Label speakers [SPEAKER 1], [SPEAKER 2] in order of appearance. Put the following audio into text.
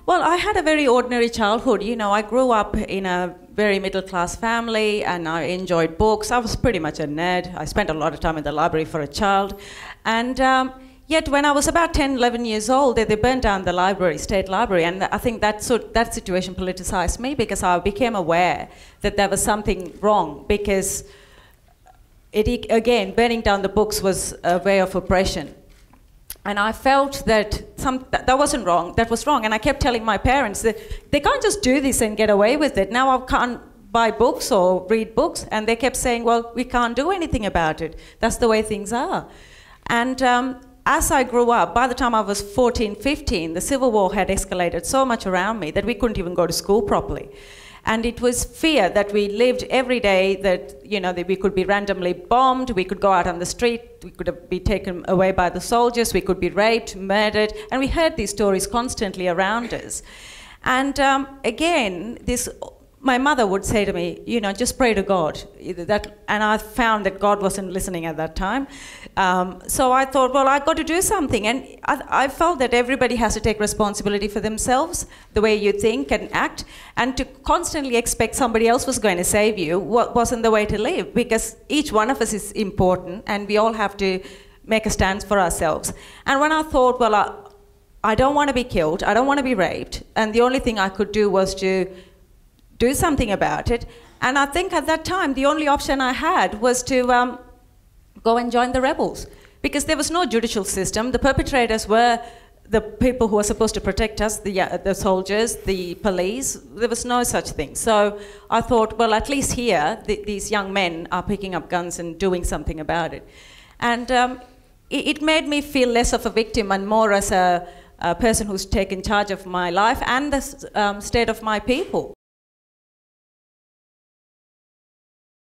[SPEAKER 1] Well, I had a very ordinary childhood. You know, I grew up in a very middle-class family, and I enjoyed books. I was pretty much a nerd. I spent a lot of time in the library for a child. And yet, when I was about 10, 11 years old, they burnt down the library, state library, and I think that situation politicized me, because I became aware that there was something wrong, because again, burning down the books was a way of oppression. And I felt that that wasn't wrong, that was wrong. And I kept telling my parents that they can't just do this and get away with it. Now I can't buy books or read books. And they kept saying, well, we can't do anything about it. That's the way things are. And as I grew up, by the time I was 14, 15, the Civil War had escalated so much around me that we couldn't even go to school properly. And it was fear that we lived every day, that, you know, that we could be randomly bombed, we could go out on the street, we could be taken away by the soldiers, we could be raped, murdered, and we heard these stories constantly around us. And again, my mother would say to me, you know, just pray to God. And I found that God wasn't listening at that time. So I thought, well, I've got to do something. And I felt that everybody has to take responsibility for themselves, the way you think and act. And to constantly expect somebody else was going to save you wasn't the way to live, because each one of us is important and we all have to make a stand for ourselves. And when I thought, well, I don't want to be killed, I don't want to be raped, and the only thing I could do was to do something about it. And I think at that time, the only option I had was to go and join the rebels, because there was no judicial system. The perpetrators were the people who were supposed to protect us, the soldiers, the police. There was no such thing. So I thought, well, at least here, these young men are picking up guns and doing something about it. And it made me feel less of a victim and more as a person who's taken charge of my life and the state of my people.